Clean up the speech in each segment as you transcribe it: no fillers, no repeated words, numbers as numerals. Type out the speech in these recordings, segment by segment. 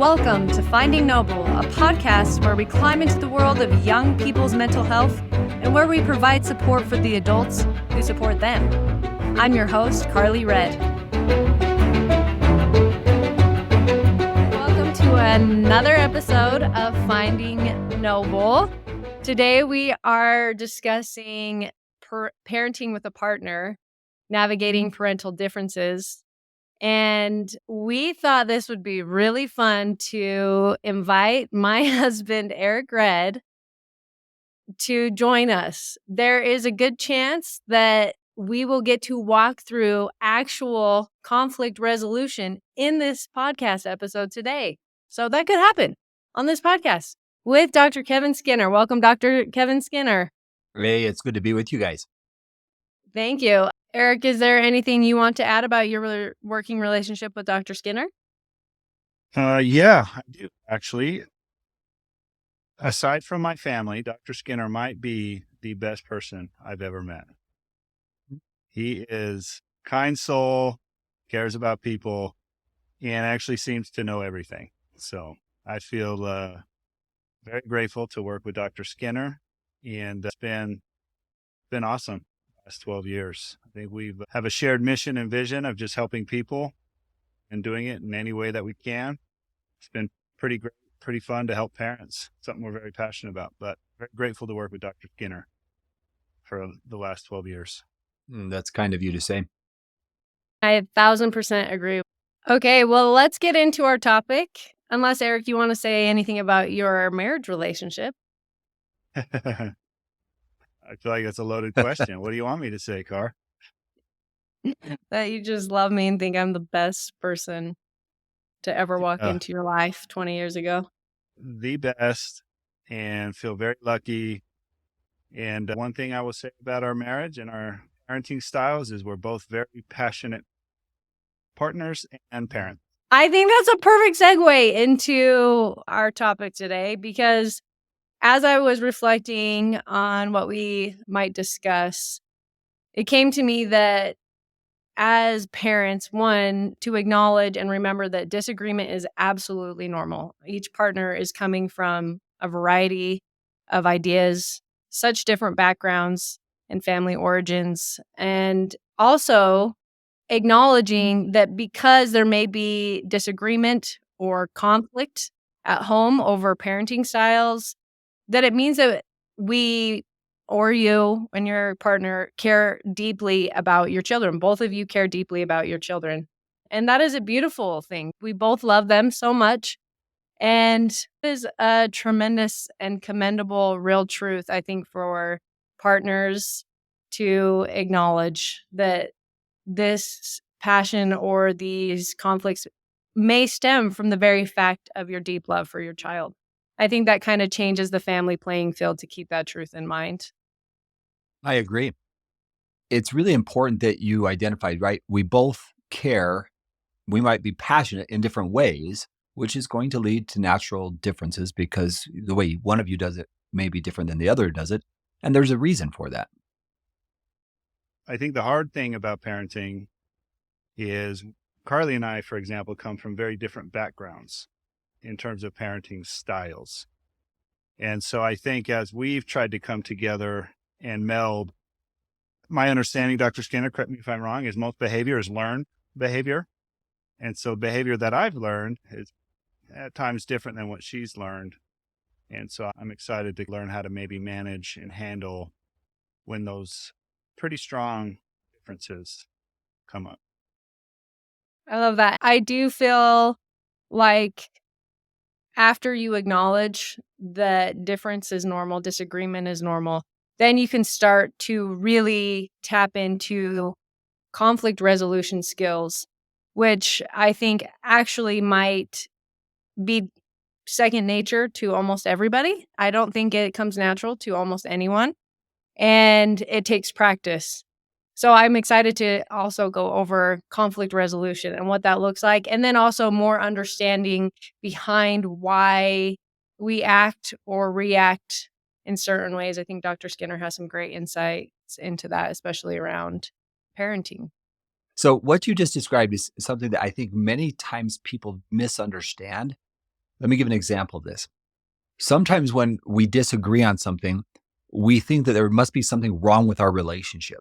Welcome to Finding Noble, a podcast where we climb into the world of young people's mental health and where we provide support for the adults who support them. I'm your host, Carly Red. Welcome to another episode of Finding Noble. Today we are discussing parenting with a partner, navigating parental differences. And we thought this would be really fun to invite my husband, Eric Red, to join us. There is a good chance that we will get to walk through actual conflict resolution in this podcast episode today. So that could happen on this podcast with Dr. Kevin Skinner. Welcome, Dr. Kevin Skinner. Hey, it's good to be with you guys. Thank you. Eric, is there anything you want to add about your working relationship with Dr. Skinner? Yeah, I do, actually. Aside from my family, Dr. Skinner might be the best person I've ever met. He is kind soul, cares about people, and actually seems to know everything. So I feel very grateful to work with Dr. Skinner, and it's been awesome. 12 years. I think we have a shared mission and vision of just helping people and doing it in any way that we can. It's been pretty great, pretty fun to help parents, something we're very passionate about, but very grateful to work with Dr. Skinner for the last 12 years. That's kind of you to say. I 1000% agree. Okay, well, let's get into our topic. Unless, Eric, you want to say anything about your marriage relationship. I feel like that's a loaded question. What do you want me to say, Car? That you just love me and think I'm the best person to ever walk into your life 20 years ago. The best, and feel very lucky. And one thing I will say about our marriage and our parenting styles is we're both very passionate partners and parents. I think that's a perfect segue into our topic today, because as I was reflecting on what we might discuss, it came to me that as parents, one, to acknowledge and remember that disagreement is absolutely normal. Each partner is coming from a variety of ideas, such different backgrounds and family origins, and also acknowledging that because there may be disagreement or conflict at home over parenting styles, that it means that we or you and your partner care deeply about your children. Both of you care deeply about your children. And that is a beautiful thing. We both love them so much. And it is a tremendous and commendable real truth, I think, for partners to acknowledge that this passion or these conflicts may stem from the very fact of your deep love for your child. I think that kind of changes the family playing field to keep that truth in mind. I agree. It's really important that you identified, right? We both care. We might be passionate in different ways, which is going to lead to natural differences because the way one of you does it may be different than the other does it. And there's a reason for that. I think the hard thing about parenting is Carly and I, for example, come from very different backgrounds in terms of parenting styles. And so I think as we've tried to come together and meld, my understanding, Dr. Skinner, correct me if I'm wrong, is most behavior is learned behavior. And so behavior that I've learned is at times different than what she's learned. And so I'm excited to learn how to maybe manage and handle when those pretty strong differences come up. I love that. I do feel like after you acknowledge that difference is normal, disagreement is normal, then you can start to really tap into conflict resolution skills, which I think actually might be second nature to almost everybody. I don't think it comes natural to almost anyone, and it takes practice. So I'm excited to also go over conflict resolution and what that looks like, and then also more understanding behind why we act or react in certain ways. I think Dr. Skinner has some great insights into that, especially around parenting. So what you just described is something that I think many times people misunderstand. Let me give an example of this. Sometimes when we disagree on something, we think that there must be something wrong with our relationship.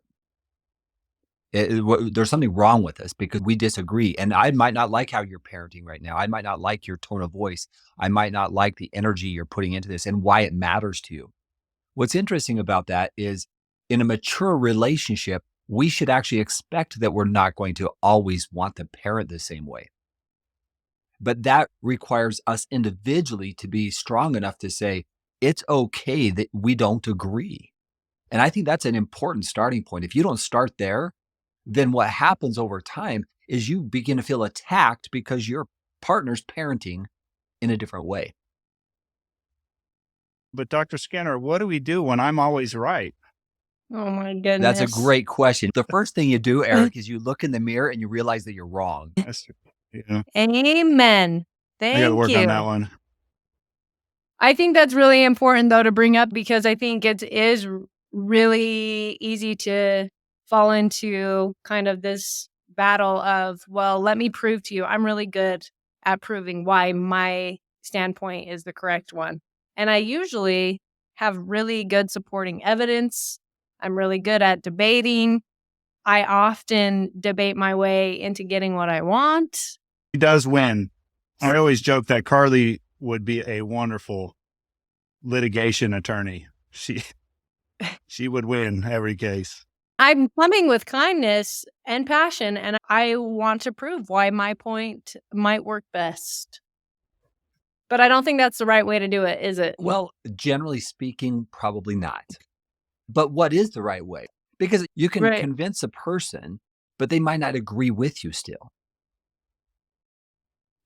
There's something wrong with us because we disagree. And I might not like how you're parenting right now. I might not like your tone of voice. I might not like the energy you're putting into this and why it matters to you. What's interesting about that is in a mature relationship, we should actually expect that we're not going to always want to parent the same way. But that requires us individually to be strong enough to say, it's okay that we don't agree. And I think that's an important starting point. If you don't start there, then what happens over time is you begin to feel attacked because your partner's parenting in a different way. But Dr. Skinner, what do we do when I'm always right? Oh my goodness. That's a great question. The first thing you do, Eric, is you look in the mirror and you realize that you're wrong. Yeah, Amen. I got to Thank work on you. that one. I think that's really important though to bring up because I think it is really easy to fall into kind of this battle of, well, let me prove to you I'm really good at proving why my standpoint is the correct one. And I usually have really good supporting evidence. I'm really good at debating. I often debate my way into getting what I want. He does win. I always joke that Carly would be a wonderful litigation attorney. She would win every case. I'm coming with kindness and passion, and I want to prove why my point might work best. But I don't think that's the right way to do it, is it? Well, generally speaking, probably not. But what is the right way? Because you can Right. convince a person, but they might not agree with you still.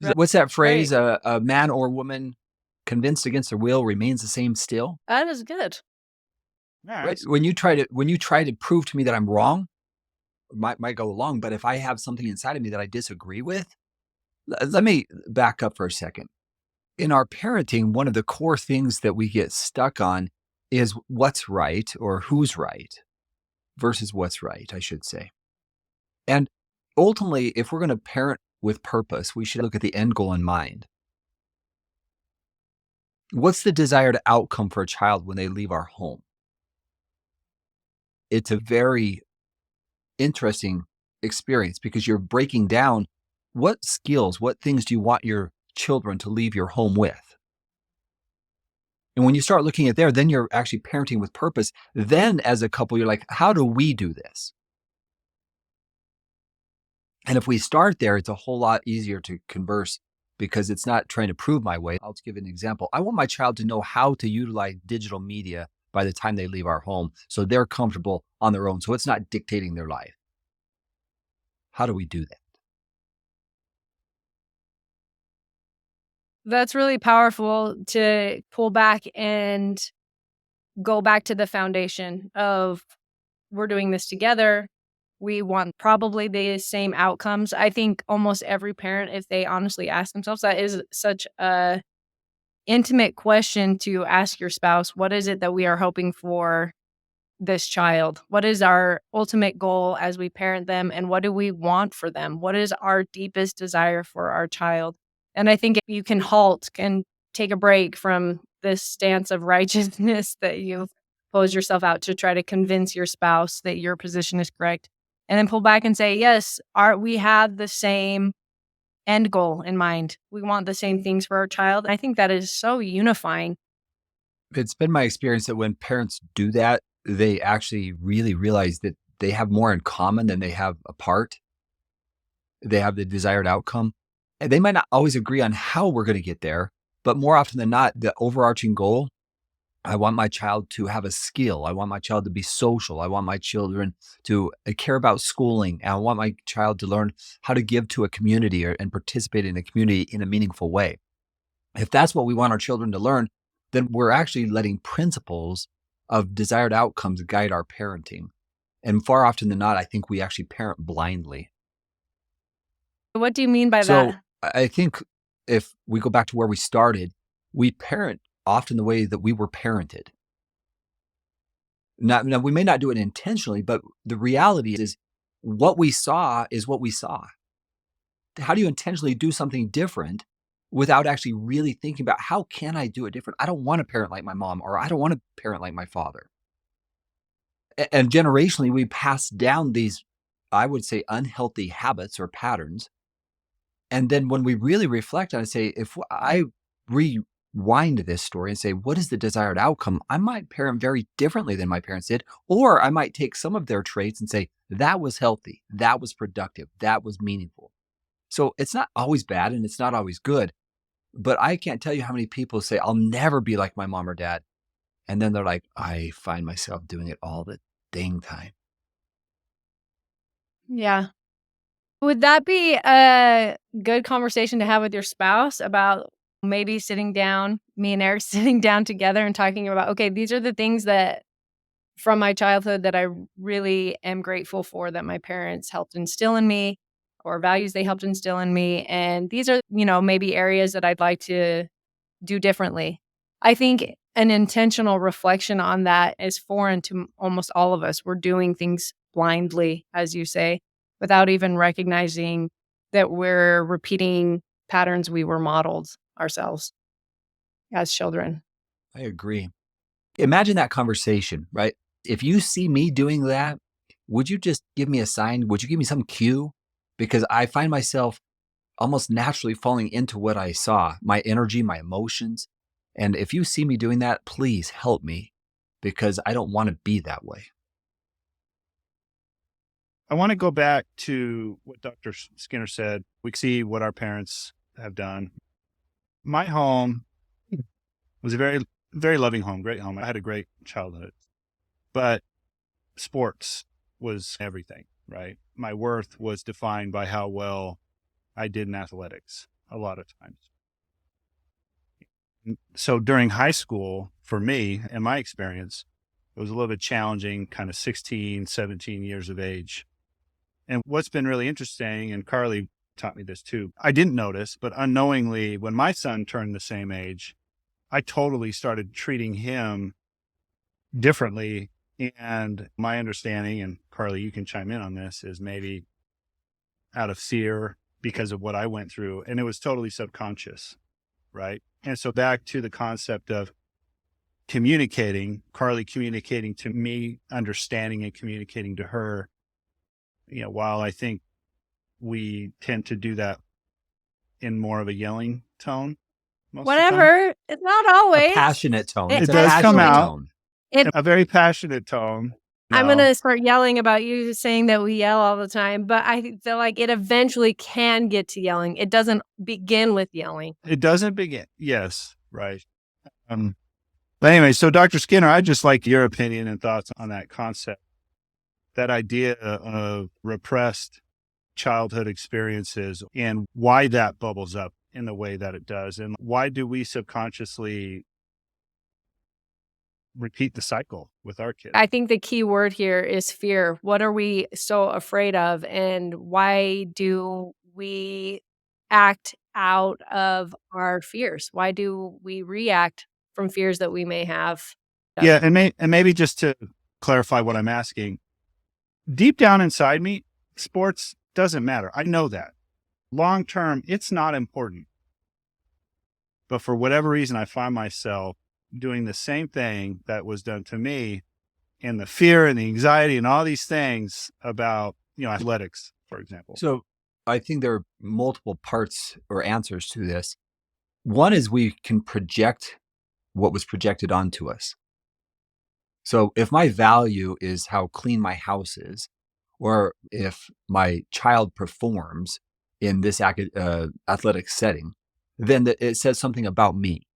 Right. What's that phrase? Right. A man or woman convinced against their will remains the same still. That is good. Yeah, Right? When you try to prove to me that I'm wrong, might go along. But if I have something inside of me that I disagree with, let me back up for a second. In our parenting, one of the core things that we get stuck on is what's right or who's right versus what's right, I should say. And ultimately, if we're going to parent with purpose, we should look at the end goal in mind. What's the desired outcome for a child when they leave our home? It's a very interesting experience because you're breaking down what skills, what things do you want your children to leave your home with? And when you start looking at there, then you're actually parenting with purpose. Then as a couple, you're like, how do we do this? And if we start there, it's a whole lot easier to converse because it's not trying to prove my way. I'll just give an example. I want my child to know how to utilize digital media by the time they leave our home so they're comfortable on their own. So it's not dictating their life. How do we do that? That's really powerful to pull back and go back to the foundation of we're doing this together. We want probably the same outcomes. I think almost every parent, if they honestly ask themselves, that is such a intimate question to ask your spouse. What is it that we are hoping for this child? What is our ultimate goal as we parent them? And what do we want for them? What is our deepest desire for our child? And I think if you can halt and take a break from this stance of righteousness that you've posed yourself out to try to convince your spouse that your position is correct, and then pull back and say, yes, we have the same end goal in mind. We want the same things for our child. I think that is so unifying. It's been my experience that when parents do that, they actually really realize that they have more in common than they have apart. They have the desired outcome. And they might not always agree on how we're going to get there, but more often than not, the overarching goal, I want my child to have a skill. I want my child to be social. I want my children to care about schooling. And I want my child to learn how to give to a community and participate in a community in a meaningful way. If that's what we want our children to learn, then we're actually letting principles of desired outcomes guide our parenting. And far often than not, I think we actually parent blindly. What do you mean by So that? I think if we go back to where we started, we parent often the way that we were parented. Now, we may not do it intentionally, but the reality is what we saw is what we saw. How do you intentionally do something different without actually really thinking about how can I do it different? I don't want to parent like my mom, or I don't want to parent like my father. And generationally, we pass down these, I would say, unhealthy habits or patterns. And then when we really reflect on it, say, if I rewind this story and say, what is the desired outcome? I might parent very differently than my parents did. Or I might take some of their traits and say, that was healthy, that was productive, that was meaningful. So it's not always bad and it's not always good. But I can't tell you how many people say, I'll never be like my mom or dad. And then they're like, I find myself doing it all the dang time. Yeah. Would that be a good conversation to have with your spouse about maybe sitting down, me and Eric sitting down together and talking about, okay, these are the things that from my childhood that I really am grateful for that my parents helped instill in me, or values they helped instill in me. And these are, maybe areas that I'd like to do differently. I think an intentional reflection on that is foreign to almost all of us. We're doing things blindly, as you say, without even recognizing that we're repeating patterns we were modeled ourselves as children. I agree. Imagine that conversation, right? If you see me doing that, would you just give me a sign? Would you give me some cue? Because I find myself almost naturally falling into what I saw, my energy, my emotions. And if you see me doing that, please help me because I don't want to be that way. I want to go back to what Dr. Skinner said. We see what our parents have done. My home was a very, very loving home, great home. I had a great childhood, but sports was everything, right? My worth was defined by how well I did in athletics a lot of times. So during high school, for me, in my experience, it was a little bit challenging, kind of 16, 17 years of age. And what's been really interesting, and Carly taught me this too, I didn't notice, but unknowingly, when my son turned the same age, I totally started treating him differently. And my understanding, and Carly, you can chime in on this, is maybe out of fear because of what I went through. And it was totally subconscious, right? And so back to the concept of communicating, Carly communicating to me, understanding and communicating to her. While I think we tend to do that in more of a yelling tone most of the time. Whatever. It's not A always. passionate tone. It It's a does come passionate out. tone. A very passionate tone. I'm going to start yelling about you saying that we yell all the time, but I feel like it eventually can get to yelling. It doesn't begin with yelling. It doesn't begin. Yes, right. But anyway, so Dr. Skinner, I'd just like your opinion and thoughts on that concept, that idea of repressed childhood experiences and why that bubbles up in the way that it does. And why do we subconsciously repeat the cycle with our kids? I think the key word here is fear. What are we so afraid of? And why do we act out of our fears? Why do we react from fears that we may have? Yeah. And maybe just to clarify what I'm asking, deep down inside me, sports doesn't matter. I know that. Long term, it's not important. But for whatever reason, I find myself doing the same thing that was done to me, and the fear and the anxiety and all these things about, athletics, for example. So I think there are multiple parts or answers to this. One is we can project what was projected onto us. So if my value is how clean my house is, or if my child performs in this athletic setting, then it says something about me.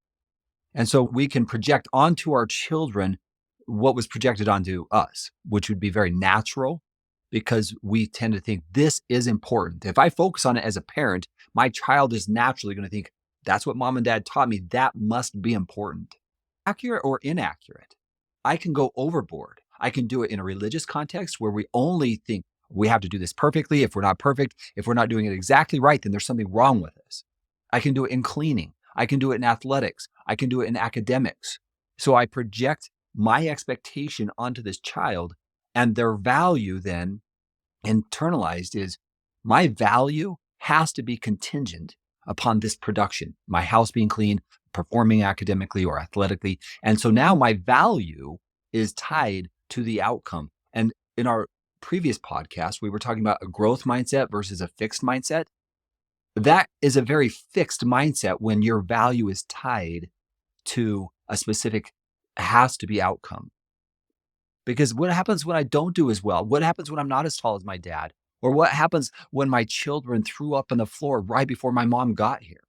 And so we can project onto our children what was projected onto us, which would be very natural because we tend to think this is important. If I focus on it as a parent, my child is naturally going to think, that's what mom and dad taught me. That must be important. Accurate or inaccurate, I can go overboard. I can do it in a religious context where we only think we have to do this perfectly. If we're not perfect, if we're not doing it exactly right, then there's something wrong with us. I can do it in cleaning. I can do it in athletics. I can do it in academics. So I project my expectation onto this child, and their value then internalized is my value has to be contingent upon this production, my house being clean, performing academically or athletically. And so now my value is tied to the outcome. And in our previous podcast, we were talking about a growth mindset versus a fixed mindset. That is a very fixed mindset when your value is tied to a specific has to be outcome. Because what happens when I don't do as well? What happens when I'm not as tall as my dad? Or what happens when my children threw up on the floor right before my mom got here?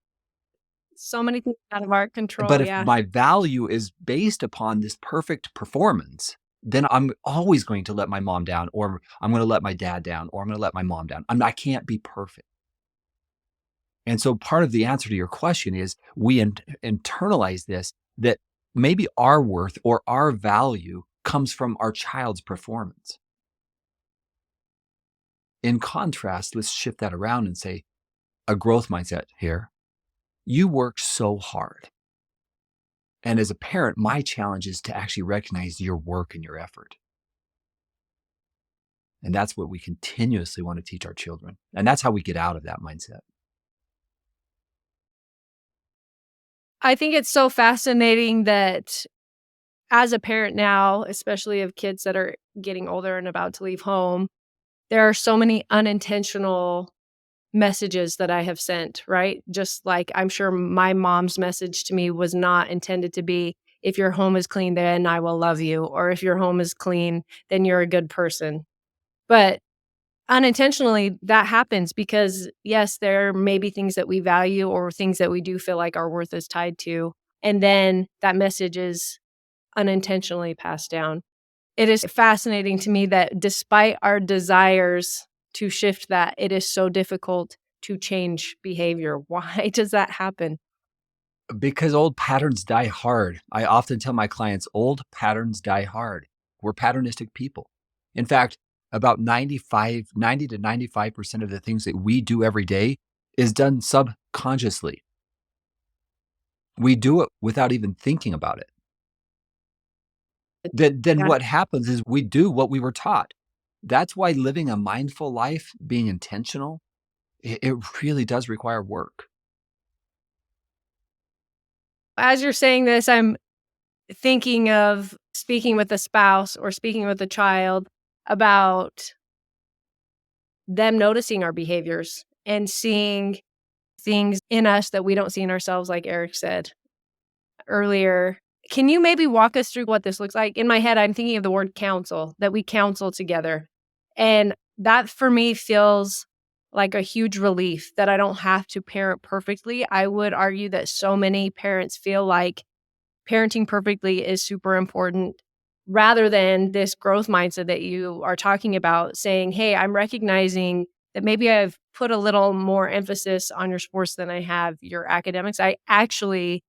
So many things out of our But control, if yeah. my value is based upon this perfect performance, then I'm always going to let my mom down, or I'm going to let my dad down, or I'm going to let my mom down. I can't be perfect. And so part of the answer to your question is we internalize this, that maybe our worth or our value comes from our child's performance. In contrast, let's shift that around and say a growth mindset here. You work so hard. And as a parent, my challenge is to actually recognize your work and your effort. And that's what we continuously want to teach our children. And that's how we get out of that mindset. I think it's so fascinating that as a parent now, especially of kids that are getting older and about to leave home, there are so many unintentional messages that I have sent, right? Just like I'm sure my mom's message to me was not intended to be, if your home is clean, then I will love you. Or if your home is clean, then you're a good person. But unintentionally, that happens because, yes, there may be things that we value or things that we do feel like our worth is tied to. And then that message is unintentionally passed down. It is fascinating to me that despite our desires to shift that, it is so difficult to change behavior. Why does that happen? Because old patterns die hard. I often tell my clients, old patterns die hard. We're patternistic people. In fact, about 90 to 95% of the things that we do every day is done subconsciously. We do it without even thinking about it. Then Yeah. what happens is we do what we were taught. That's why living a mindful life, being intentional, it really does require work. As you're saying this, I'm thinking of speaking with a spouse or speaking with a child about them noticing our behaviors and seeing things in us that we don't see in ourselves, like Eric said earlier. Can you maybe walk us through what this looks like? In my head, I'm thinking of the word counsel, that we counsel together. And that for me feels like a huge relief that I don't have to parent perfectly. I would argue that so many parents feel like parenting perfectly is super important rather than this growth mindset that you are talking about, saying, hey, I'm recognizing that maybe I've put a little more emphasis on your sports than I have your academics. I actually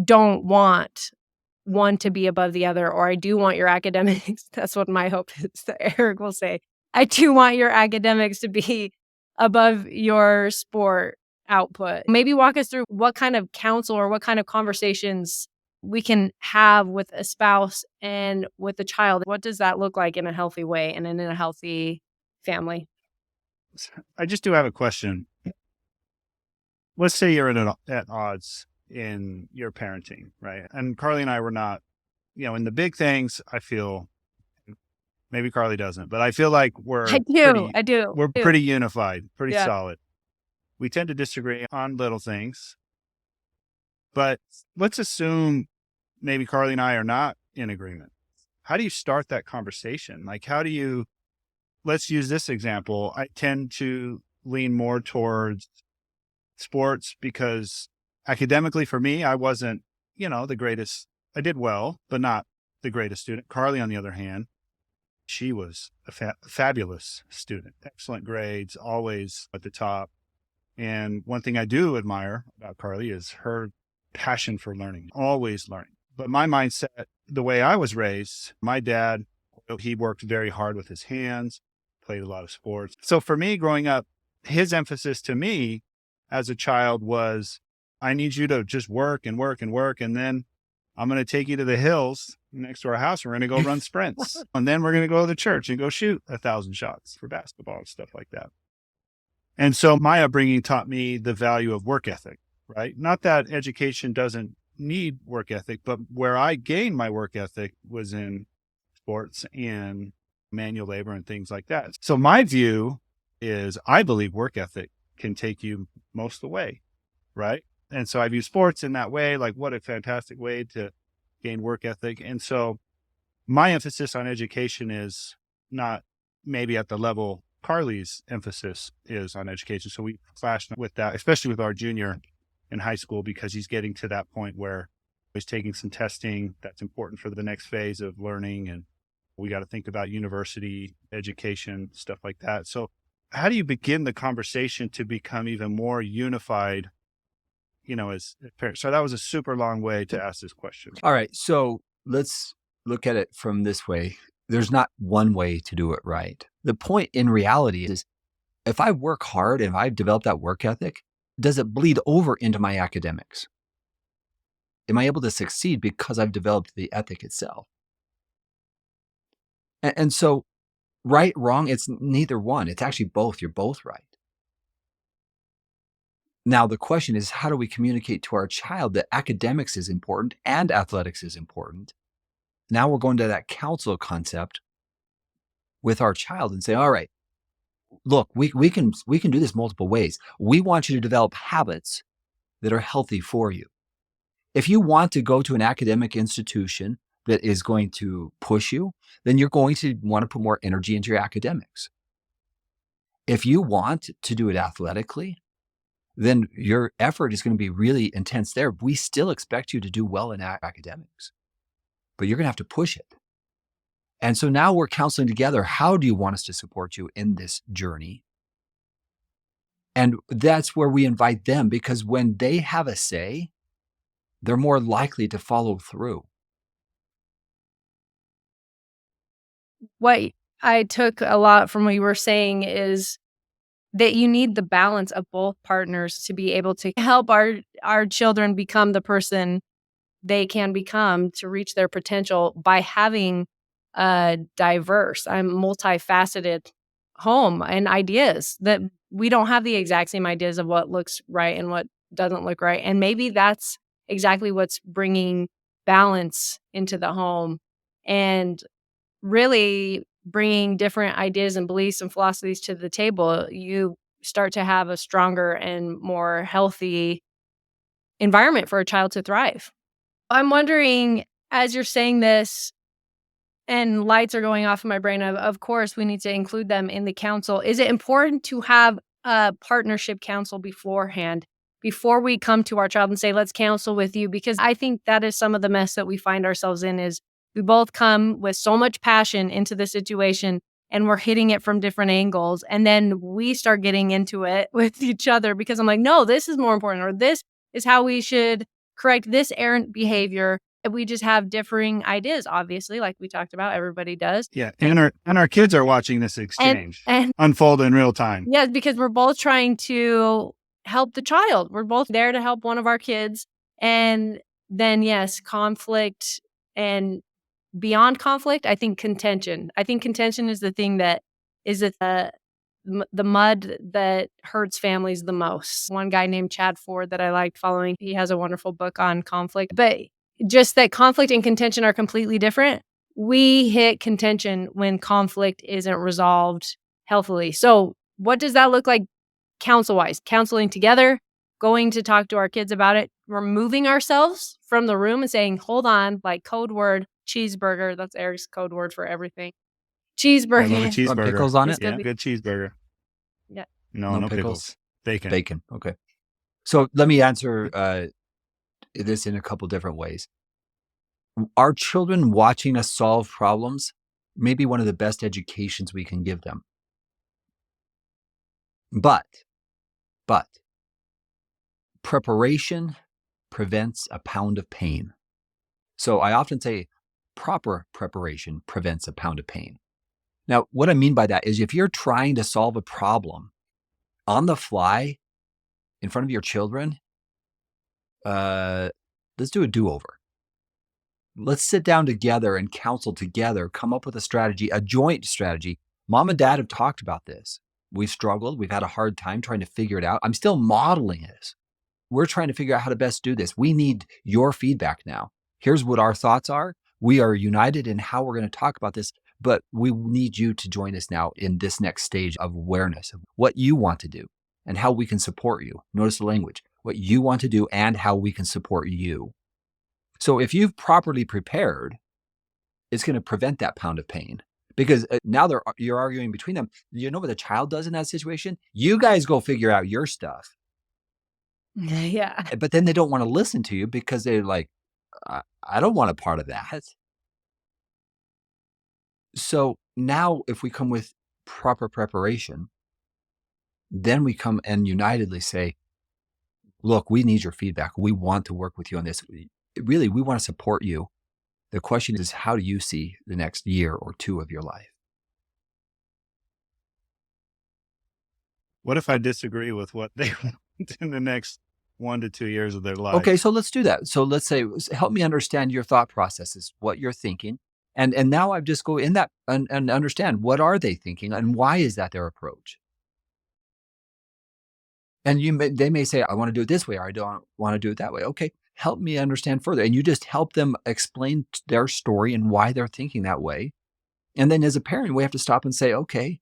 don't want one to be above the other, or I do want your academics. That's what my hope is that Eric will say. I do want your academics to be above your sport output. Maybe walk us through what kind of counsel or what kind of conversations we can have with a spouse and with a child. What does that look like in a healthy way and in a healthy family? I just do have a question. Let's say you're at odds in your parenting, right? And Carly and I were not, in the big things, I feel, maybe Carly doesn't, but I feel like I do. I do. we're pretty unified, pretty Yeah. solid. We tend to disagree on little things, but let's assume maybe Carly and I are not in agreement. How do you start that conversation? Like, let's use this example. I tend to lean more towards sports because academically for me, I wasn't, the greatest. I did well, but not the greatest student. Carly, on the other hand, she was a fabulous student, excellent grades, always at the top. And one thing I do admire about Carly is her passion for learning, always learning. But my mindset, the way I was raised, my dad, he worked very hard with his hands, played a lot of sports. So for me growing up, his emphasis to me as a child was, I need you to just work and work and work. And then I'm going to take you to the hills next to our house. We're going to go run sprints. And then we're going to go to the church and go shoot 1,000 shots for basketball and stuff like that. And so my upbringing taught me the value of work ethic, right? Not that education doesn't need work ethic, but where I gained my work ethic was in sports and manual labor and things like that. So my view is I believe work ethic can take you most of the way, right? And so I view sports in that way, like what a fantastic way to gain work ethic. And so my emphasis on education is not maybe at the level Carly's emphasis is on education. So we clashed with that, especially with our junior in high school, because he's getting to that point where he's taking some testing that's important for the next phase of learning. And we got to think about university education, stuff like that. So how do you begin the conversation to become even more unified, as parents? So that was a super long way to ask this question. All right. So let's look at it from this way. There's not one way to do it right. The point in reality is if I work hard and if I've developed that work ethic, does it bleed over into my academics? Am I able to succeed because I've developed the ethic itself? And so right, wrong, it's neither one. It's actually both. You're both right. Now, the question is, how do we communicate to our child that academics is important and athletics is important? Now we're going to that counsel concept with our child and say, all right, look, we can do this multiple ways. We want you to develop habits that are healthy for you. If you want to go to an academic institution that is going to push you, then you're going to want to put more energy into your academics. If you want to do it athletically, then your effort is going to be really intense there. We still expect you to do well in academics, but you're going to have to push it. And so now we're counseling together. How do you want us to support you in this journey? And that's where we invite them, because when they have a say, they're more likely to follow through. What I took a lot from what you were saying is that you need the balance of both partners to be able to help our children become the person they can become to reach their potential by having a diverse, multifaceted home and ideas that we don't have the exact same ideas of what looks right and what doesn't look right. And maybe that's exactly what's bringing balance into the home and really bringing different ideas and beliefs and philosophies to the table. You start to have a stronger and more healthy environment for a child to thrive. I'm wondering, as you're saying this and lights are going off in my brain, of course, we need to include them in the counsel. Is it important to have a partnership counsel beforehand, before we come to our child and say, let's counsel with you? Because I think that is some of the mess that we find ourselves in is we both come with so much passion into the situation and we're hitting it from different angles. And then we start getting into it with each other because I'm like, no, this is more important, or this is how we should correct this errant behavior. And we just have differing ideas, obviously, like we talked about, everybody does. Yeah. And our kids are watching this exchange And unfold in real time. yes, because we're both trying to help the child. We're both there to help one of our kids. And then, yes, conflict, and beyond conflict, I think contention. I think contention is the thing that is the mud that hurts families the most. One guy named Chad Ford that I liked following, he has a wonderful book on conflict, but just that conflict and contention are completely different. We hit contention when conflict isn't resolved healthily. So what does that look like counsel-wise? Counseling together, going to talk to our kids about it, removing ourselves from the room and saying, hold on, like code word, cheeseburger. That's Eric's code word for everything. Cheeseburger. I love a cheeseburger. Pickles on it? Yeah, good cheeseburger. Yeah. No pickles. Bacon. Bacon. Okay. So let me answer this in a couple different ways. Our children watching us solve problems may be one of the best educations we can give them. But preparation prevents a pound of pain. So I often say proper preparation prevents a pound of pain. Now, what I mean by that is if you're trying to solve a problem on the fly in front of your children, let's do a do-over. Let's sit down together and counsel together, come up with a strategy, a joint strategy. Mom and dad have talked about this. We've struggled. We've had a hard time trying to figure it out. I'm still modeling this. We're trying to figure out how to best do this. We need your feedback now. Here's what our thoughts are. We are united in how we're going to talk about this, but we need you to join us now in this next stage of awareness of what you want to do and how we can support you. Notice the language, what you want to do and how we can support you. So if you've properly prepared, it's going to prevent that pound of pain because now you're arguing between them. You know what the child does in that situation? You guys go figure out your stuff. Yeah. But then they don't want to listen to you because they're like, I don't want a part of that. So now if we come with proper preparation, then we come and unitedly say, look, we need your feedback. We want to work with you on this. Really, we want to support you. The question is, how do you see the next year or two of your life? What if I disagree with what they want in the next 1 to 2 years of their life? Okay, so let's do that. So let's say, help me understand your thought processes, what you're thinking. And now I just go in that and understand what are they thinking and why is that their approach? And they may say, I want to do it this way, or I don't want to do it that way. Okay, help me understand further. And you just help them explain their story and why they're thinking that way. And then as a parent, we have to stop and say, okay,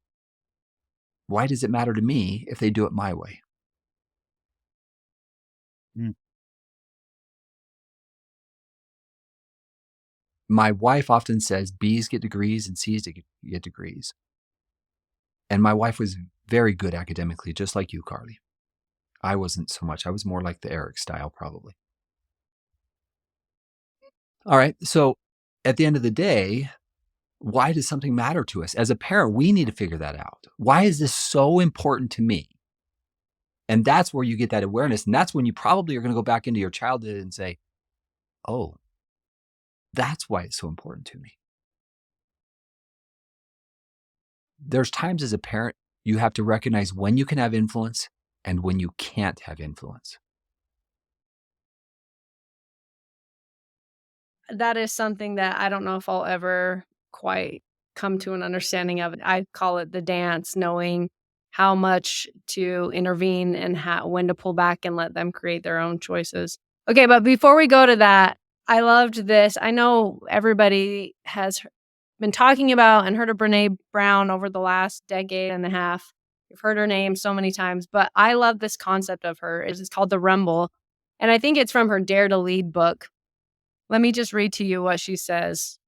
why does it matter to me if they do it my way? Mm. My wife often says B's get degrees and C's get degrees. And my wife was very good academically, just like you, Carly. I wasn't so much. I was more like the Eric style, probably. All right. So at the end of the day, why does something matter to us? As a parent, we need to figure that out. Why is this so important to me? And that's where you get that awareness. And that's when you probably are going to go back into your childhood and say, oh, that's why it's so important to me. There's times as a parent, you have to recognize when you can have influence and when you can't have influence. That is something that I don't know if I'll ever quite come to an understanding of. I call it the dance, knowing how much to intervene and when to pull back and let them create their own choices. Okay, but before we go to that, I loved this. I know everybody has been talking about and heard of Brené Brown over the last decade and a half. You've heard her name so many times, but I love this concept of her. It's called the Rumble. And I think it's from her Dare to Lead book. Let me just read to you what she says.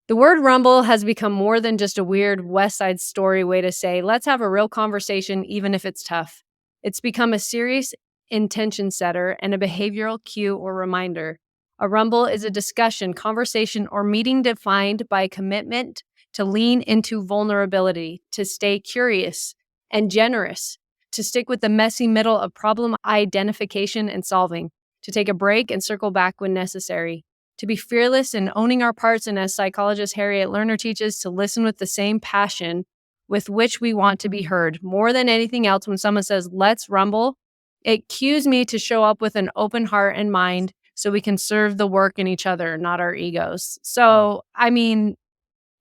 The word rumble has become more than just a weird West Side Story way to say, let's have a real conversation, even if it's tough. It's become a serious intention setter and a behavioral cue or reminder. A rumble is a discussion, conversation, or meeting defined by a commitment to lean into vulnerability, to stay curious and generous, to stick with the messy middle of problem identification and solving, to take a break and circle back when necessary, to be fearless in owning our parts, and as psychologist Harriet Lerner teaches, to listen with the same passion with which we want to be heard. More than anything else, when someone says, let's rumble, it cues me to show up with an open heart and mind so we can serve the work in each other, not our egos. So, I mean,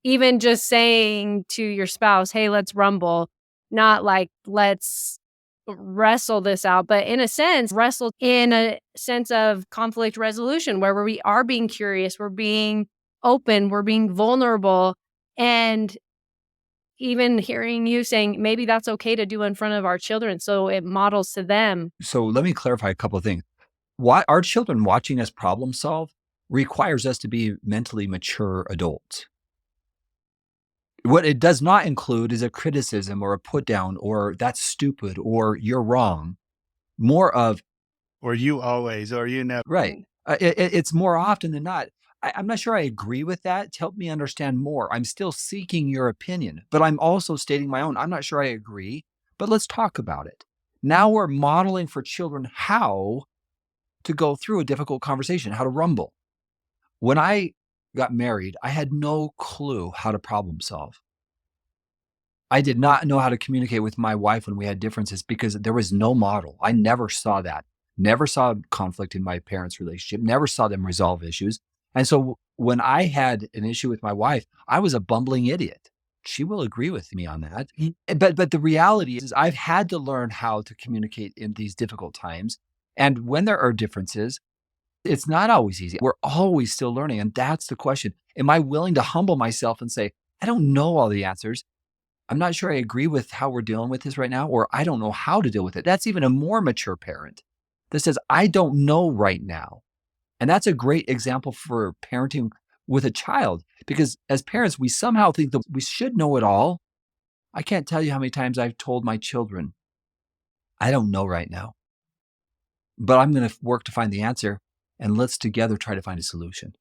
even just saying to your spouse, hey, let's rumble, not like, let's wrestle this out, but in a sense, wrestle in a sense of conflict resolution where we are being curious, we're being open, we're being vulnerable. And even hearing you saying maybe that's okay to do in front of our children, so it models to them. So let me clarify a couple of things. Why our children watching us problem solve requires us to be mentally mature adults. What it does not include is a criticism or a put down or that's stupid or you're wrong. More of, Or you always, or you never. right. It's more often than not. I'm not sure I agree with that. Help me understand more. I'm still seeking your opinion, but I'm also stating my own. I'm not sure I agree, but let's talk about it. Now we're modeling for children how to go through a difficult conversation, how to rumble. When I got married, I had no clue how to problem solve. I did not know how to communicate with my wife when we had differences because there was no model. I never saw that. Never saw conflict in my parents' relationship, never saw them resolve issues. And so when I had an issue with my wife, I was a bumbling idiot she will agree with me on that. But the reality is I've had to learn how to communicate in these difficult times. And when there are differences, it's not always easy. We're always still learning. And that's the question. Am I willing to humble myself and say, I don't know all the answers. I'm not sure I agree with how we're dealing with this right now, or I don't know how to deal with it. That's even a more mature parent that says, I don't know right now. And that's a great example for parenting with a child, because as parents, we somehow think that we should know it all. I can't tell you how many times I've told my children, I don't know right now, but I'm going to work to find the answer, and let's together try to find a solution.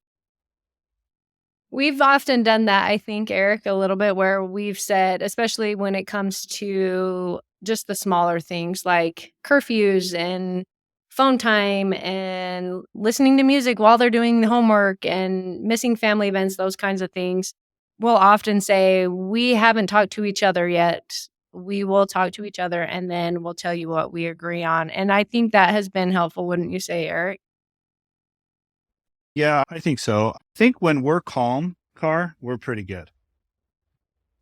We've often done that, I think, Eric, a little bit, where we've said, especially when it comes to just the smaller things like curfews and phone time and listening to music while they're doing the homework and missing family events, those kinds of things. We'll often say, we haven't talked to each other yet. We will talk to each other and then we'll tell you what we agree on. And I think that has been helpful, wouldn't you say, Eric? Yeah, I think so. I think when we're calm, we're pretty good.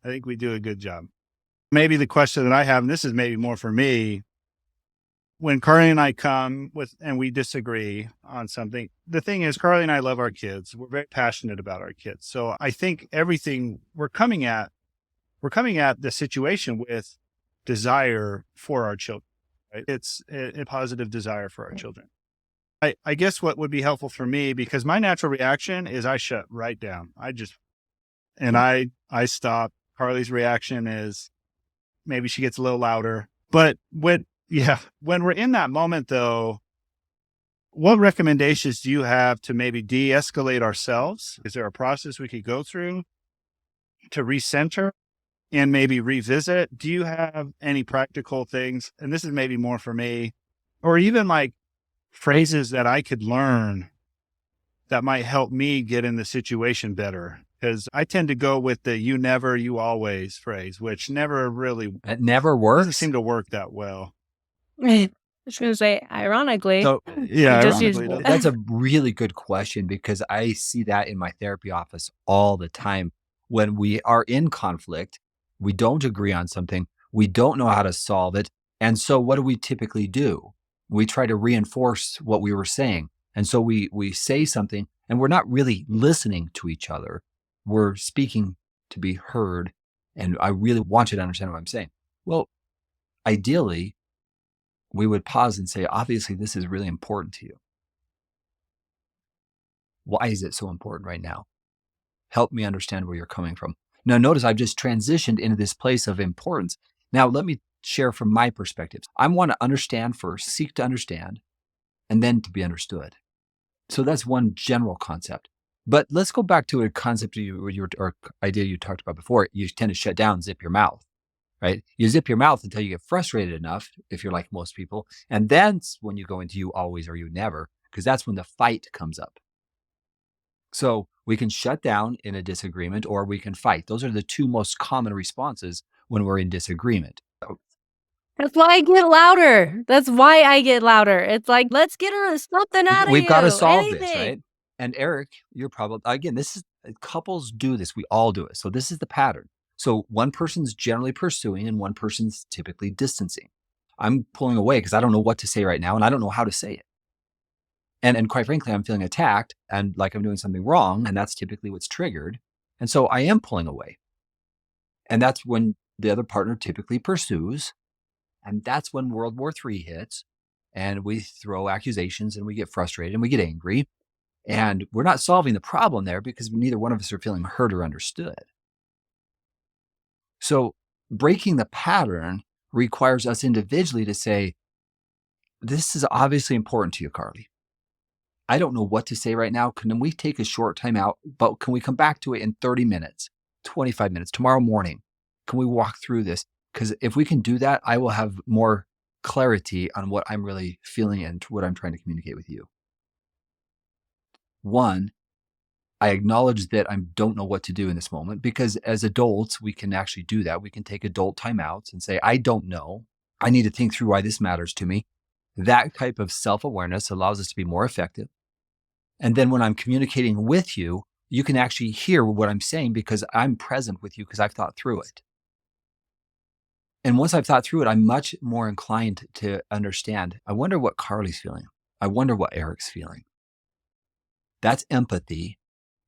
I think we do a good job. Maybe the question that I have, and this is maybe more for me, when Carly and I come with and we disagree on something, the thing is, Carly and I love our kids. We're very passionate about our kids. So I think everything we're coming at the situation with desire for our children. Right? It's a positive desire for our children. I guess what would be helpful for me, because my natural reaction is I shut right down. I stop. Carly's reaction is maybe she gets a little louder. But when we're in that moment though, what recommendations do you have to maybe de-escalate ourselves? Is there a process we could go through to recenter and maybe revisit? Do you have any practical things? And this is maybe more for me, or even like phrases that I could learn that might help me get in the situation better. Because I tend to go with the you never, you always phrase, which never really It never doesn't works. seem to work that well. I was going to say, ironically, So Yeah, just ironically, use- that's a really good question, because I see that in my therapy office all the time. When we are in conflict, we don't agree on something, we don't know how to solve it. And so what do we typically do? We try to reinforce what we were saying. And so we say something and we're not really listening to each other. We're speaking to be heard. And I really want you to understand what I'm saying. Well, ideally, we would pause and say, obviously, this is really important to you. Why is it so important right now? Help me understand where you're coming from. Now, notice I've just transitioned into this place of importance. Now, let me share from my perspective. I want to understand first, seek to understand, and then to be understood. So that's one general concept. But let's go back to a concept or idea you talked about before. You tend to shut down, zip your mouth, right? You zip your mouth until you get frustrated enough, if you're like most people. And that's when you go into you always or you never, because that's when the fight comes up. So we can shut down in a disagreement or we can fight. Those are the two most common responses when we're in disagreement. That's why I get louder. That's why I get louder. It's like, let's get her something out of We've you. got to solve Anything. this, right? And Eric, you're probably, again, this is, couples do this. We all do it. So this is the pattern. So one person's generally pursuing and one person's typically distancing. I'm pulling away because I don't know what to say right now and I don't know how to say it. And quite frankly, I'm feeling attacked and like I'm doing something wrong. And that's typically what's triggered. And so I am pulling away. And that's when the other partner typically pursues. And that's when World War III hits and we throw accusations and we get frustrated and we get angry. And we're not solving the problem there because neither one of us are feeling heard or understood. So breaking the pattern requires us individually to say, this is obviously important to you, Carly. I don't know what to say right now. Can we take a short time out, but can we come back to it in 30 minutes, 25 minutes, tomorrow morning? Can we walk through this? Because if we can do that, I will have more clarity on what I'm really feeling and what I'm trying to communicate with you. One, I acknowledge that I don't know what to do in this moment, because as adults, we can actually do that. We can take adult timeouts and say, I don't know. I need to think through why this matters to me. That type of self-awareness allows us to be more effective. And then when I'm communicating with you, you can actually hear what I'm saying because I'm present with you because I've thought through it. And once I've thought through it, I'm much more inclined to understand. I wonder what Carly's feeling. I wonder what Eric's feeling. That's empathy.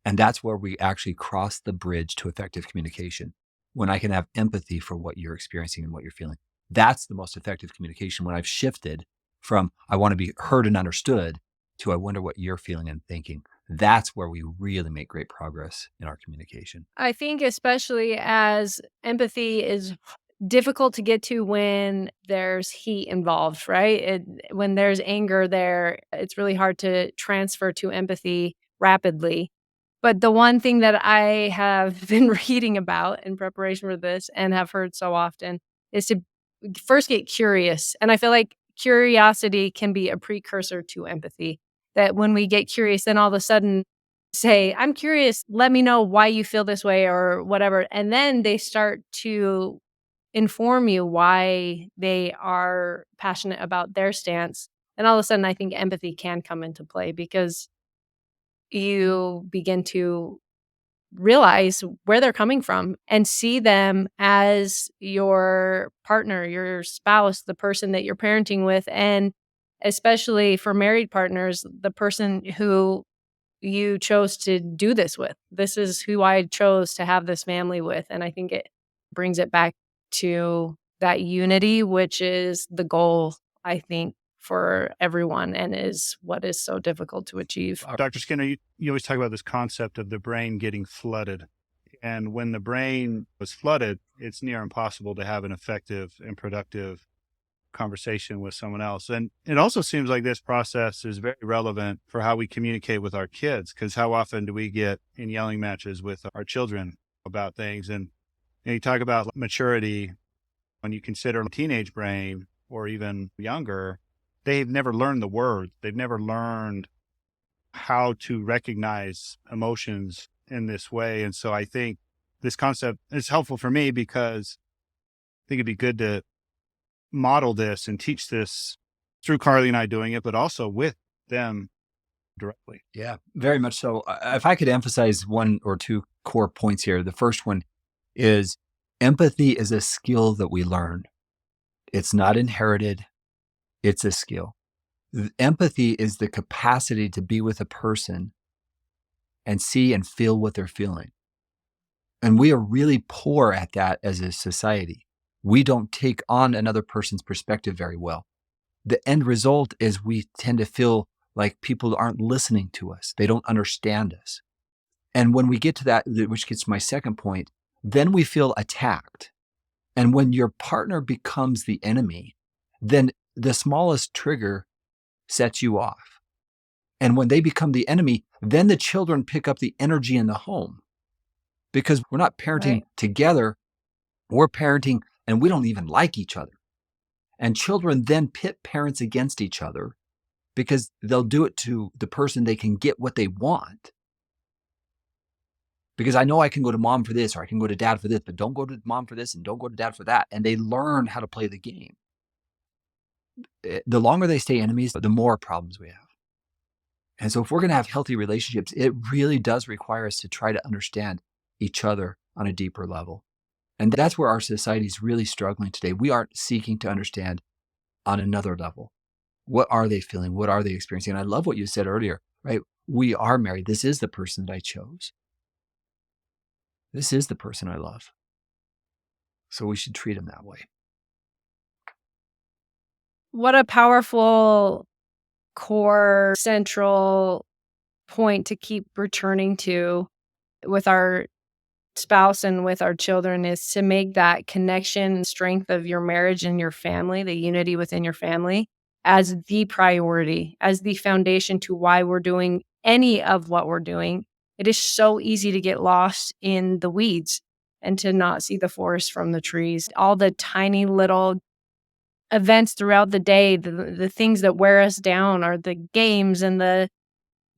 And that's where we actually cross the bridge to effective communication. When I can have empathy for what you're experiencing and what you're feeling. That's the most effective communication when I've shifted from I want to be heard and understood to I wonder what you're feeling and thinking. That's where we really make great progress in our communication. I think especially as empathy is difficult to get to when there's heat involved, right? When there's anger there, it's really hard to transfer to empathy rapidly. But the one thing that I have been reading about in preparation for this and have heard so often is to first get curious. And I feel like curiosity can be a precursor to empathy. That when we get curious, then all of a sudden say, I'm curious, let me know why you feel this way or whatever. And then they start to inform you why they are passionate about their stance. And all of a sudden, I think empathy can come into play because you begin to realize where they're coming from and see them as your partner, your spouse, the person that you're parenting with. And especially for married partners, the person who you chose to do this with. This is who I chose to have this family with. And I think it brings it back to that unity, which is the goal, I think, for everyone and is what is so difficult to achieve. Dr. Skinner, you always talk about this concept of the brain getting flooded. And when the brain was flooded, it's near impossible to have an effective and productive conversation with someone else. And it also seems like this process is very relevant for how we communicate with our kids, because how often do we get in yelling matches with our children about things? And you talk about maturity when you consider a teenage brain or even younger, they've never learned the word. They've never learned how to recognize emotions in this way. And so I think this concept is helpful for me because I think it'd be good to model this and teach this through Carly and I doing it, but also with them directly. Yeah, very much so. If I could emphasize one or two core points here, the first one is empathy is a skill that we learn. It's not inherited, it's a skill. Empathy is the capacity to be with a person and see and feel what they're feeling. And we are really poor at that as a society. We don't take on another person's perspective very well. The end result is we tend to feel like people aren't listening to us. They don't understand us. And when we get to that, which gets to my second point, then we feel attacked. And when your partner becomes the enemy, then the smallest trigger sets you off. And when they become the enemy, then the children pick up the energy in the home because we're not parenting together. We're parenting and we don't even like each other. And children then pit parents against each other because they'll do it to the person they can get what they want. Because I know I can go to mom for this or I can go to dad for this, but don't go to mom for this and don't go to dad for that. And they learn how to play the game. The longer they stay enemies, the more problems we have. And so if we're going to have healthy relationships, it really does require us to try to understand each other on a deeper level. And that's where our society is really struggling today. We aren't seeking to understand on another level. What are they feeling? What are they experiencing? And I love what you said earlier, right? We are married. This is the person that I chose. This is the person I love. So we should treat him that way. What a powerful core central point to keep returning to with our spouse and with our children is to make that connection and strength of your marriage and your family, the unity within your family, as the priority, as the foundation to why we're doing any of what we're doing. It is so easy to get lost in the weeds and to not see the forest from the trees. All the tiny little events throughout the day, the things that wear us down are the games and the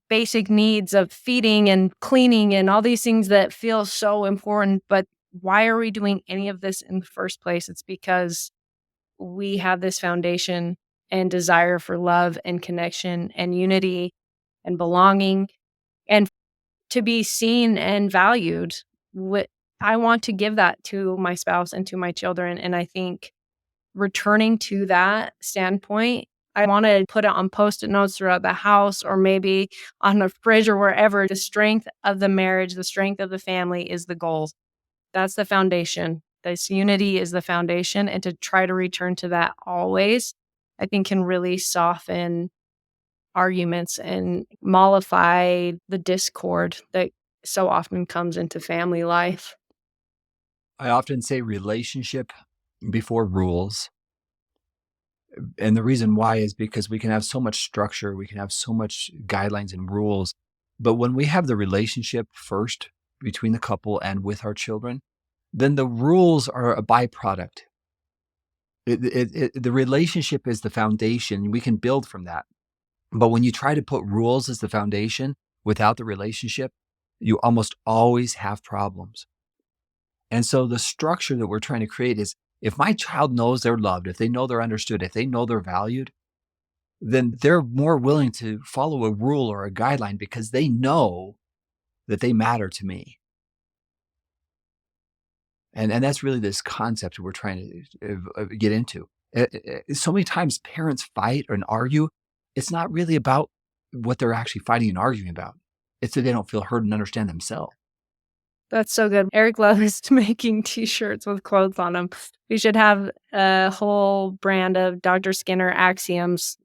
basic needs of feeding and cleaning and all these things that feel so important. But why are we doing any of this in the first place? It's because we have this foundation and desire for love and connection and unity and belonging. And to be seen and valued. What I want to give that to my spouse and to my children, and I think returning to that standpoint, I wanna put it on Post-it notes throughout the house or maybe on the fridge or wherever. The strength of the marriage, the strength of the family is the goal. That's the foundation. This unity is the foundation, and to try to return to that always, I think can really soften arguments and mollify the discord that so often comes into family life. I often say relationship before rules. And the reason why is because we can have so much structure, we can have so much guidelines and rules. But when we have the relationship first between the couple and with our children, then the rules are a byproduct. The relationship is the foundation. We can build from that. But when you try to put rules as the foundation without the relationship, you almost always have problems. And so the structure that we're trying to create is, if my child knows they're loved, if they know they're understood, if they know they're valued, then they're more willing to follow a rule or a guideline because they know that they matter to me. And that's really this concept we're trying to get into. So many times parents fight and argue. It's not really about what they're actually fighting and arguing about. It's that they don't feel heard and understand themselves. That's so good. Eric loves making T-shirts with quotes on them. We should have a whole brand of Dr. Skinner axioms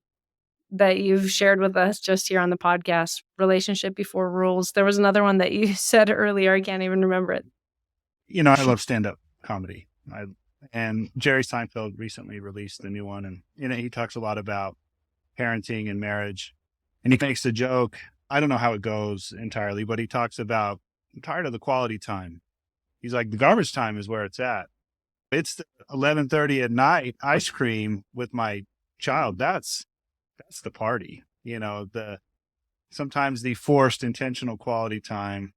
that you've shared with us just here on the podcast. Relationship before rules. There was another one that you said earlier. I can't even remember it. I love stand-up comedy. And Jerry Seinfeld recently released a new one, and he talks a lot about parenting and marriage. And he makes a joke. I don't know how it goes entirely, but he talks about, I'm tired of the quality time. He's like, the garbage time is where it's at. It's the 11:30 at night ice cream with my child. That's the party. Sometimes the forced intentional quality time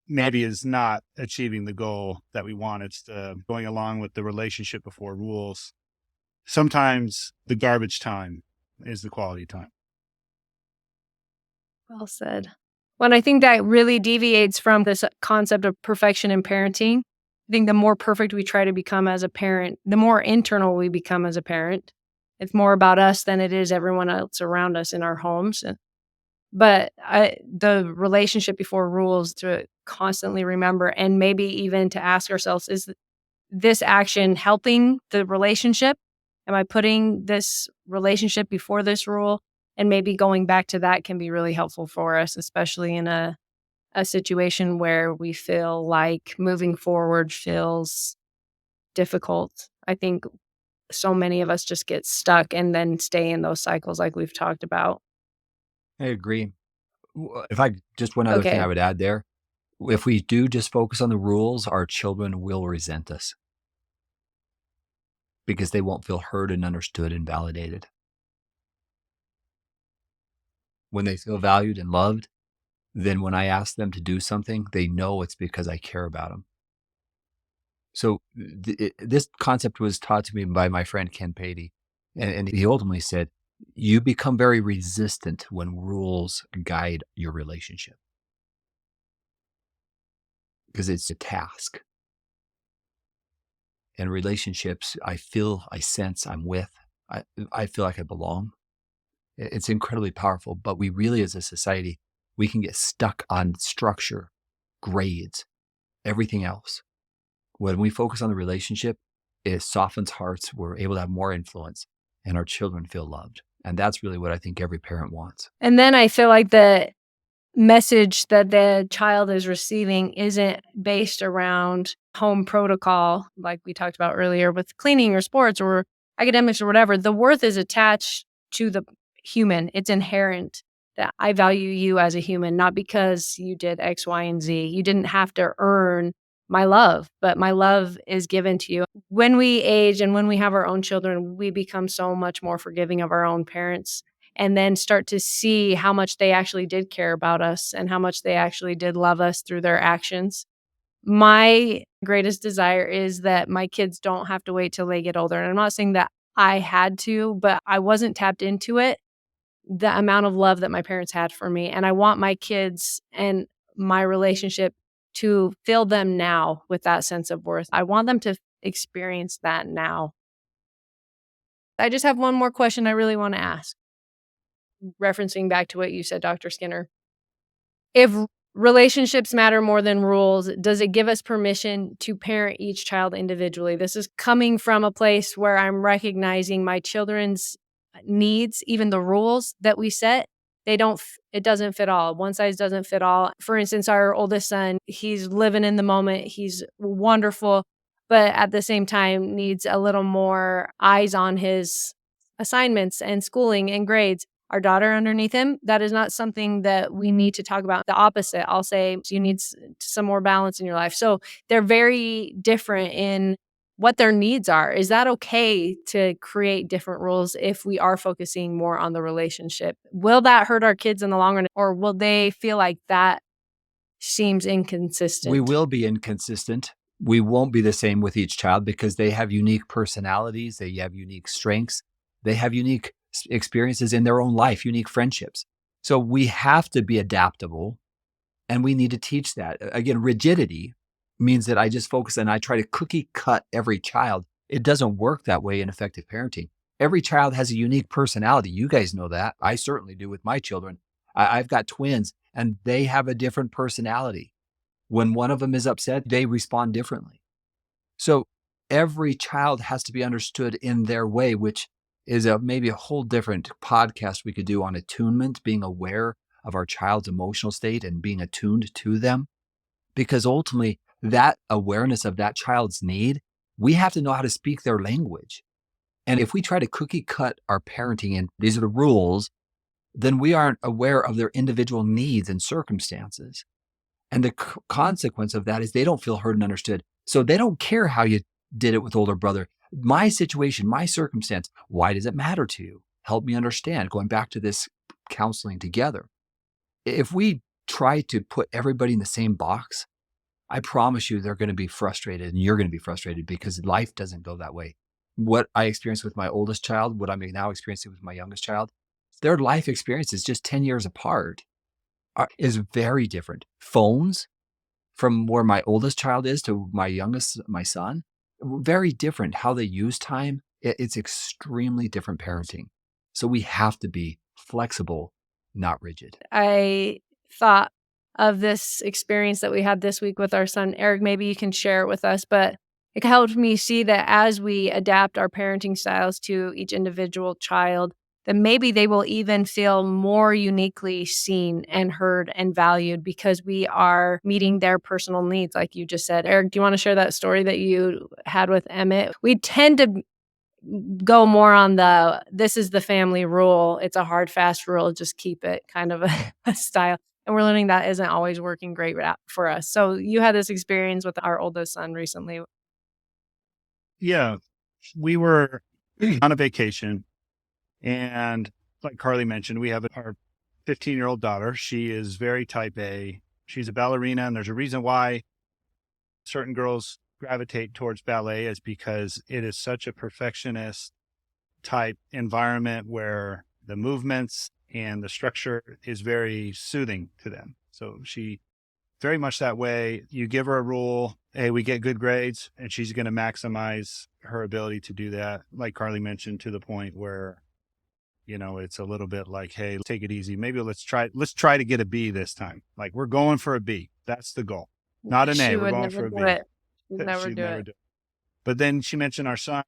maybe is not achieving the goal that we want. It's going along with the relationship before rules. Sometimes the garbage time is the quality time. Well said. Well, I think that really deviates from this concept of perfection in parenting. I think the more perfect we try to become as a parent, the more internal we become as a parent. It's more about us than it is everyone else around us in our homes. But the relationship before rules, to constantly remember, and maybe even to ask ourselves, is this action helping the relationship? Am I putting this relationship before this rule? And maybe going back to that can be really helpful for us, especially in a situation where we feel like moving forward feels difficult. I think so many of us just get stuck and then stay in those cycles like we've talked about. I agree. If I just one other thing Okay. I would add there, if we do just focus on the rules, our children will resent us because they won't feel heard and understood and validated. When they feel valued and loved, then when I ask them to do something, they know it's because I care about them. So this concept was taught to me by my friend Ken Patey, and he ultimately said, you become very resistant when rules guide your relationship because it's a task. In relationships, I feel, I sense I'm with, I feel like I belong. It's incredibly powerful, but we really, as a society, we can get stuck on structure, grades, everything else. When we focus on the relationship, it softens hearts. We're able to have more influence, and our children feel loved. And that's really what I think every parent wants. And then I feel like the message that the child is receiving isn't based around home protocol, like we talked about earlier with cleaning or sports or academics or whatever. The worth is attached to the human. It's inherent that I value you as a human, not because you did X, Y, and Z. You didn't have to earn my love, but my love is given to you. When we age and when we have our own children, we become so much more forgiving of our own parents and then start to see how much they actually did care about us and how much they actually did love us through their actions. My greatest desire is that my kids don't have to wait till they get older. And I'm not saying that I had to, but I wasn't tapped into it, the amount of love that my parents had for me. And I want my kids, and my relationship to fill them now with that sense of worth. I want them to experience that now. I just have one more question I really want to ask, referencing back to what you said, Dr. Skinner. If relationships matter more than rules, does it give us permission to parent each child individually? This is coming from a place where I'm recognizing my children's needs, even the rules that we set. It doesn't fit all. One size doesn't fit all. For instance, our oldest son, he's living in the moment. He's wonderful, but at the same time needs a little more eyes on his assignments and schooling and grades. Our daughter underneath him, that is not something that we need to talk about. The opposite, I'll say, you need some more balance in your life. So they're very different in what their needs are. Is that okay to create different rules if we are focusing more on the relationship? Will that hurt our kids in the long run, or will they feel like that seems inconsistent? We will be inconsistent. We won't be the same with each child because they have unique personalities, they have unique strengths, they have unique experiences in their own life, unique friendships. So we have to be adaptable and we need to teach that. Again, rigidity means that I just focus and I try to cookie cut every child. It doesn't work that way in effective parenting. Every child has a unique personality. You guys know that. I certainly do with my children. I've got twins and they have a different personality. When one of them is upset, they respond differently. So every child has to be understood in their way, which is maybe a whole different podcast we could do on attunement, being aware of our child's emotional state and being attuned to them. Because ultimately, that awareness of that child's need, we have to know how to speak their language. And if we try to cookie cut our parenting and these are the rules, then we aren't aware of their individual needs and circumstances. And the consequence of that is they don't feel heard and understood. So they don't care how you did it with older brother. My situation, my circumstance, why does it matter to you? Help me understand. Going back to this counseling together. If we try to put everybody in the same box, I promise you they're going to be frustrated and you're going to be frustrated because life doesn't go that way. What I experienced with my oldest child, what I'm now experiencing with my youngest child, their life experiences just 10 years apart is very different. Phones from where my oldest child is to my youngest, my son, very different. How they use time, it's extremely different parenting. So we have to be flexible, not rigid. I thought of this experience that we had this week with our son. Eric, maybe you can share it with us, but it helped me see that as we adapt our parenting styles to each individual child, then maybe they will even feel more uniquely seen and heard and valued because we are meeting their personal needs, like you just said. Eric, do you want to share that story that you had with Emmett? We tend to go more on this is the family rule. It's a hard, fast rule. Just keep it kind of a style. And we're learning that isn't always working great for us. So you had this experience with our oldest son recently. Yeah, we were on a vacation. And like Carly mentioned, we have our 15-year-old daughter. She is very type A. She's a ballerina. And there's a reason why certain girls gravitate towards ballet is because it is such a perfectionist type environment where the movements and the structure is very soothing to them. So she very much that way. You give her a rule, hey, we get good grades, and she's going to maximize her ability to do that. Like Carly mentioned, to the point where, it's a little bit like, hey, take it easy. Maybe let's try to get a B this time. Like we're going for a B. That's the goal. Not an A. We're going for a B. She'd never do it. But then she mentioned our son.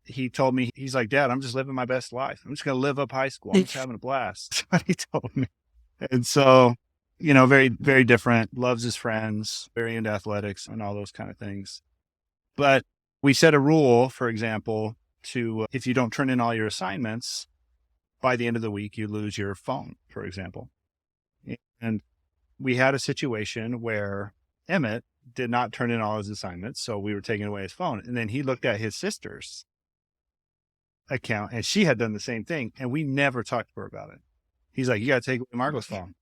He told me, he's like, Dad, I'm just living my best life. I'm just going to live up high school. I'm just having a blast. That's what he told me. And so, very, very different, loves his friends, very into athletics and all those kind of things. But we set a rule, for example, to if you don't turn in all your assignments by the end of the week, you lose your phone, for example. And we had a situation where Emmett did not turn in all his assignments. So we were taking away his phone. And then he looked at his sister's account and she had done the same thing. And we never talked to her about it. He's like, you got to take away Margot's phone.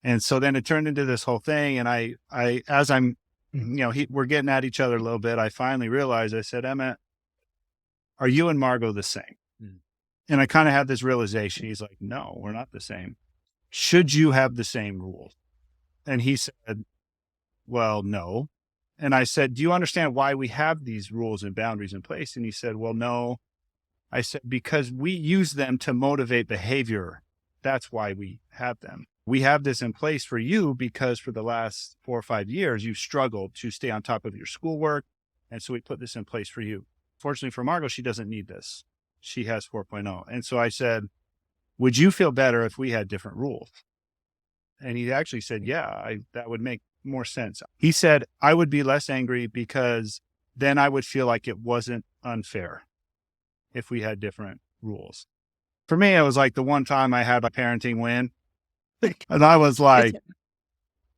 And so then it turned into this whole thing. And I, as I'm, we're getting at each other a little bit. I finally realized, I said, Emmett, are you and Margot the same? And I kind of had this realization. He's like, no, we're not the same. Should you have the same rules? And he said, well, no. And I said, do you understand why we have these rules and boundaries in place? And he said, well, no. I said, because we use them to motivate behavior. That's why we have them. We have this in place for you because for the last 4 or 5 years, you've struggled to stay on top of your schoolwork. And so we put this in place for you. Fortunately for Margot, she doesn't need this. She has 4.0. And so I said, would you feel better if we had different rules? And he actually said, yeah, that would make more sense. He said, I would be less angry because then I would feel like it wasn't unfair if we had different rules. For me, it was like the one time I had a parenting win. And I was like,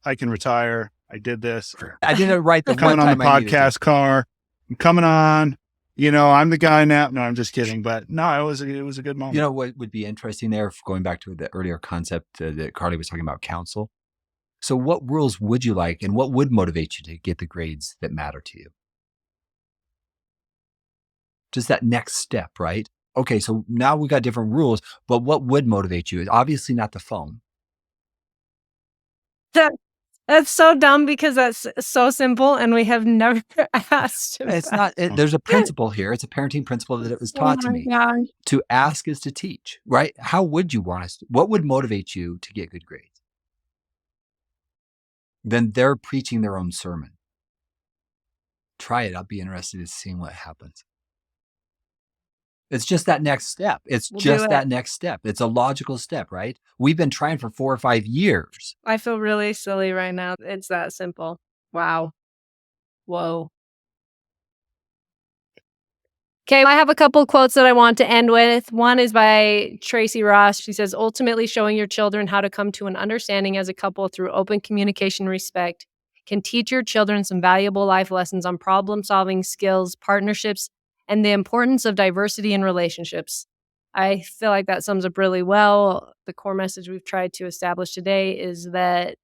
I can retire. I did this. I didn't write the Coming one on the time I needed to. podcast car. I'm coming on. I'm the guy now. No, I'm just kidding. But no, it was a good moment. You know what would be interesting there, going back to the earlier concept that Carly was talking about, counsel. So what rules would you like and what would motivate you to get the grades that matter to you? Just that next step, right? Okay, so now we got different rules, but what would motivate you? Obviously not the phone. That's so dumb because that's so simple and we have never asked him It's that. not, there's a principle here. It's a parenting principle that it was taught to me. Gosh. To ask is to teach, right? How would you want us? What would motivate you to get good grades? Then they're preaching their own sermon. Try it. I'll be interested in seeing what happens. It's just that next step. It's just that next step. It's a logical step, right? We've been trying for 4 or 5 years. I feel really silly right now. It's that simple. Wow. Whoa. Okay, I have a couple quotes that I want to end with. One is by Tracy Ross. She says, ultimately showing your children how to come to an understanding as a couple through open communication and respect can teach your children some valuable life lessons on problem-solving skills, partnerships, and the importance of diversity in relationships. I feel like that sums up really well. The core message we've tried to establish today is that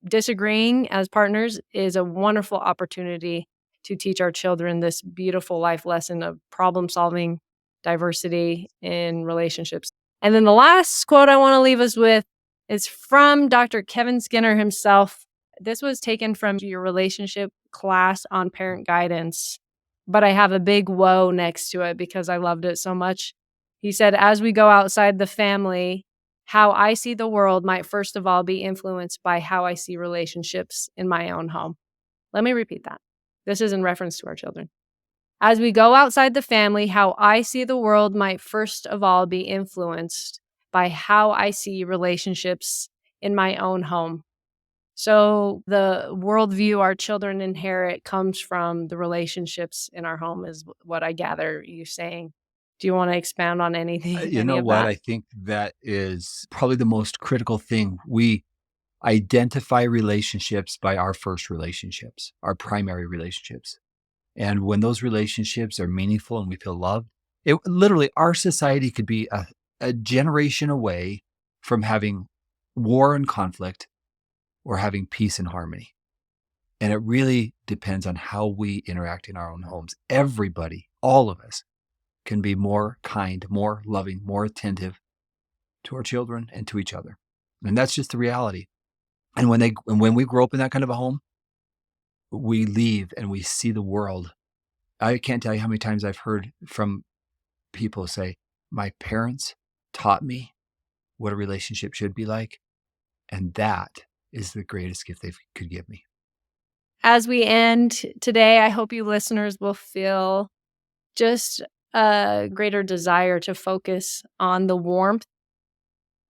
disagreeing as partners is a wonderful opportunity to teach our children this beautiful life lesson of problem solving, diversity in relationships. And then the last quote I want to leave us with is from Dr. Kevin Skinner himself. This was taken from your relationship class on parent guidance, but I have a big whoa next to it because I loved it so much. He said, as we go outside the family, how I see the world might first of all be influenced by how I see relationships in my own home. Let me repeat that. This is in reference to our children. As we go outside the family, how I see the world might first of all be influenced by how I see relationships in my own home. So the worldview our children inherit comes from the relationships in our home is what I gather you saying. Do you want to expound on anything? You know what? I think that is probably the most critical thing. We identify relationships by our first relationships, our primary relationships. And when those relationships are meaningful and we feel loved, it literally, our society could be a generation away from having war and conflict or having peace and harmony. And it really depends on how we interact in our own homes. Everybody, all of us, can be more kind, more loving, more attentive to our children and to each other. And that's just the reality. And when we grow up in that kind of a home, we leave and we see the world. I can't tell you how many times I've heard from people say, my parents taught me what a relationship should be like. And that is the greatest gift they could give me. As we end today, I hope you listeners will feel just a greater desire to focus on the warmth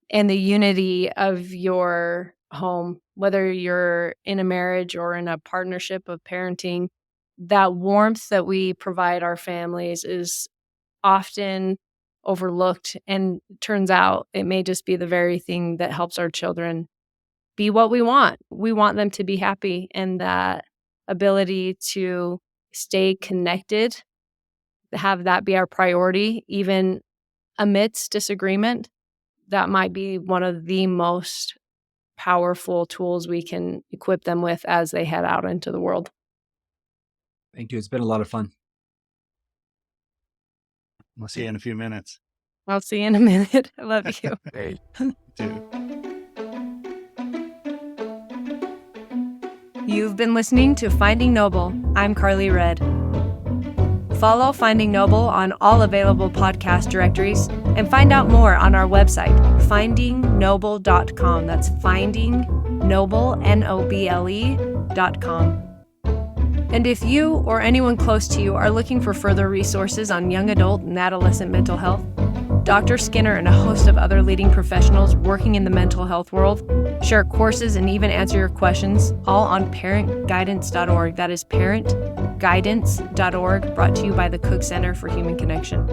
and the unity of your home, whether you're in a marriage or in a partnership of parenting. That warmth that we provide our families is often overlooked, and turns out it may just be the very thing that helps our children be what we want. We want them to be happy, and that ability to stay connected, have that be our priority, even amidst disagreement, that might be one of the most powerful tools we can equip them with as they head out into the world. Thank you. It's been a lot of fun. We'll see you in a few minutes. I'll see you in a minute. I love you. Dude. You've been listening to Finding Noble. I'm Carly Red. Follow Finding Noble on all available podcast directories and find out more on our website, findingnoble.com. That's findingnoble, Noble.com. And if you or anyone close to you are looking for further resources on young adult and adolescent mental health, Dr. Skinner and a host of other leading professionals working in the mental health world share courses and even answer your questions, all on parentguidance.org. That is parentguidance.org, brought to you by the Cook Center for Human Connection.